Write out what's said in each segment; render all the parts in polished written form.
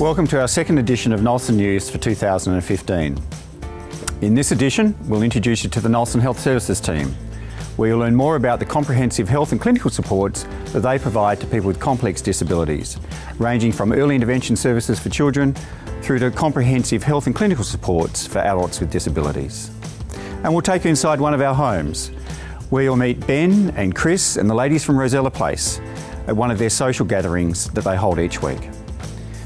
Welcome to our second edition of Nulsen News for 2015. In this edition, we'll introduce you to the Nulsen Health Services team, where you'll learn more about the comprehensive health and clinical supports that they provide to people with complex disabilities, ranging from early intervention services for children through to comprehensive health and clinical supports for adults with disabilities. And we'll take you inside one of our homes, where you'll meet Ben and Chris and the ladies from Rosella Place at one of their social gatherings that they hold each week.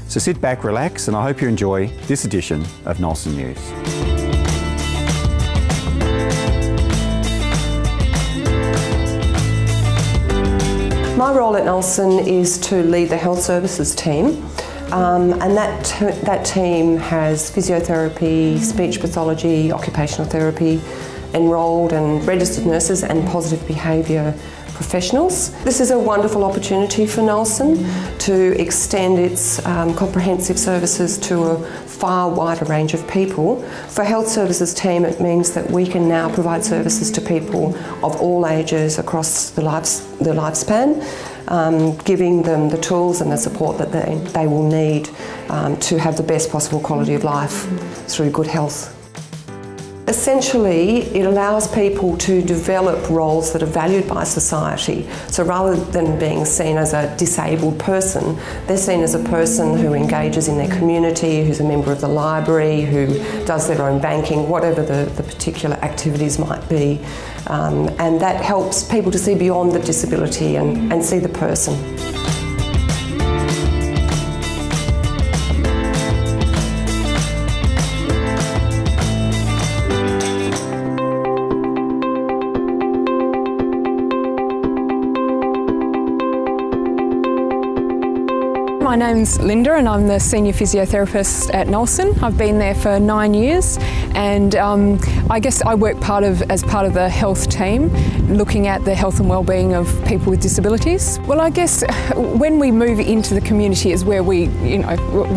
So sit back, relax, and I hope you enjoy this edition of Nulsen News. My role at Nulsen is to lead the health services team, and that team has physiotherapy, speech pathology, occupational therapy, enrolled and registered nurses and positive behaviour professionals. This is a wonderful opportunity for Nulsen to extend its comprehensive services to a far wider range of people. For health services team, it means that we can now provide services to people of all ages across the lifespan, giving them the tools and the support that they will need to have the best possible quality of life through good health. Essentially, it allows people to develop roles that are valued by society. So rather than being seen as a disabled person, they're seen as a person who engages in their community, who's a member of the library, who does their own banking, whatever the particular activities might be. And that helps people to see beyond the disability and see the person. My name's Linda and I'm the Senior Physiotherapist at Nulsen. I've been there for 9 years, and I guess I work as part of the health team, looking at the health and wellbeing of people with disabilities. Well, I guess when we move into the community is where we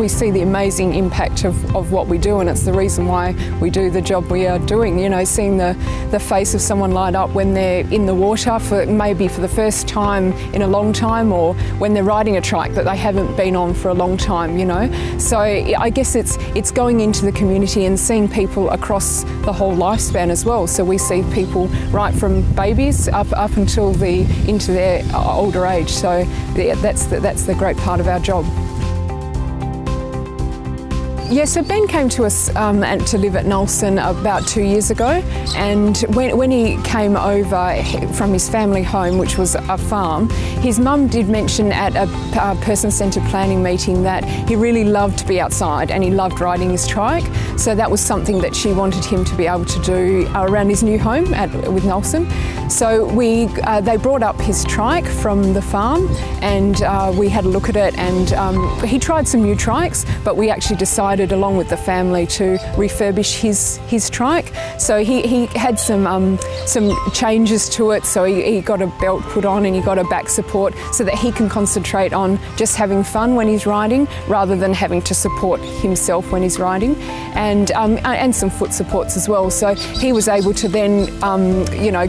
see the amazing impact of what we do, and it's the reason why we do the job we are doing. You know, seeing the face of someone light up when they're in the water maybe for the first time in a long time, or when they're riding a trike that they haven't been on for a long time, you know. So I guess it's going into the community and seeing people across the whole lifespan as well. So we see people right from babies up until into their older age. So yeah, that's the great part of our job. Yeah, so Ben came to us to live at Nulsen about 2 years ago, and when he came over from his family home, which was a farm, his mum did mention at a person-centred planning meeting that he really loved to be outside and he loved riding his trike. So that was something that she wanted him to be able to do around his new home with Nulsen. So they brought up his trike from the farm, and we had a look at it, and he tried some new trikes, but we actually decided along with the family to refurbish his trike. So he had some changes to it. So he got a belt put on and he got a back support so that he can concentrate on just having fun when he's riding rather than having to support himself when he's riding, and some foot supports as well. So he was able to then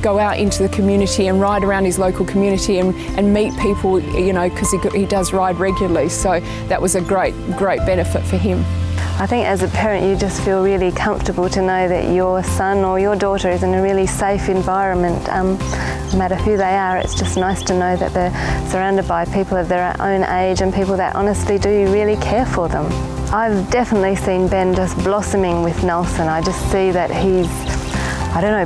go out into the community and ride around his local community and meet people, because he does ride regularly. So that was a great benefit for him. I think as a parent you just feel really comfortable to know that your son or your daughter is in a really safe environment. No matter who they are, it's just nice to know that they're surrounded by people of their own age and people that honestly do really care for them. I've definitely seen Ben just blossoming with Nulsen. I just see that he's,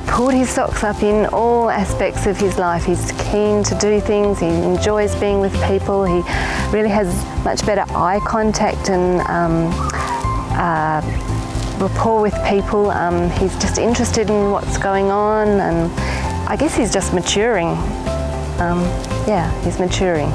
pulled his socks up in all aspects of his life. He's keen to do things, he enjoys being with people, he really has much better eye contact and rapport with people. He's just interested in what's going on, and I guess he's just maturing. Yeah, he's maturing.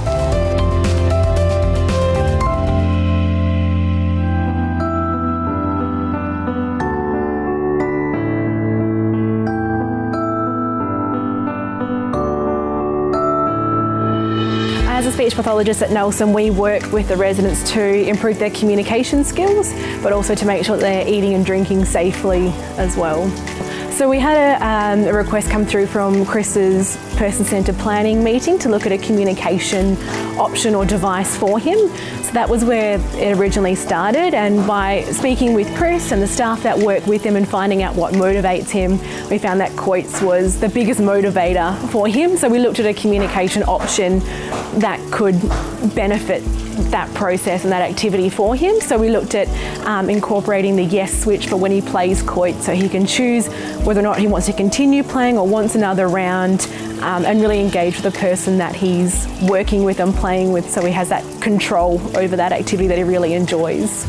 As a speech pathologist at Nulsen, we work with the residents to improve their communication skills, but also to make sure that they're eating and drinking safely as well. So we had a request come through from Chris's person-centred planning meeting to look at a communication option or device for him. So that was where it originally started, and by speaking with Chris and the staff that work with him and finding out what motivates him, we found that quotes was the biggest motivator for him. So we looked at a communication option that could benefit that process and that activity for him. So we looked at incorporating the yes switch for when he plays quoits, so he can choose whether or not he wants to continue playing or wants another round, and really engage with the person that he's working with and playing with, so he has that control over that activity that he really enjoys.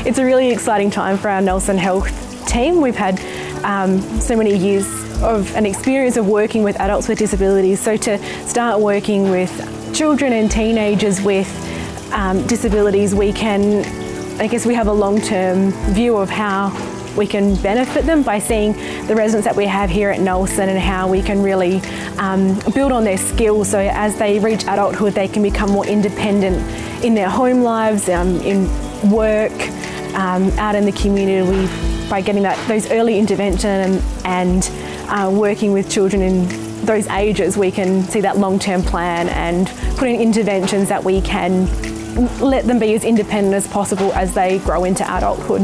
It's a really exciting time for our Nulsen Health team. We've had so many years of an experience of working with adults with disabilities, so to start working with children and teenagers with disabilities, we have a long-term view of how we can benefit them by seeing the residents that we have here at Nulsen and how we can really build on their skills, so as they reach adulthood they can become more independent in their home lives, in work, out in the community. By getting those early intervention and working with children in those ages, we can see that long-term plan and put in interventions that we can let them be as independent as possible as they grow into adulthood.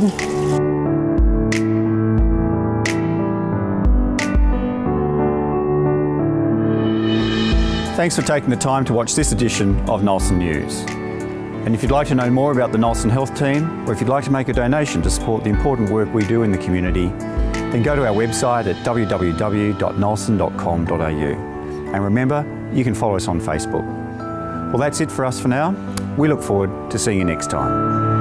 Thanks for taking the time to watch this edition of Nulsen News. And if you'd like to know more about the Nulsen Health team, or if you'd like to make a donation to support the important work we do in the community, then go to our website at www.nulsen.com.au. And remember, you can follow us on Facebook. Well, that's it for us for now. We look forward to seeing you next time.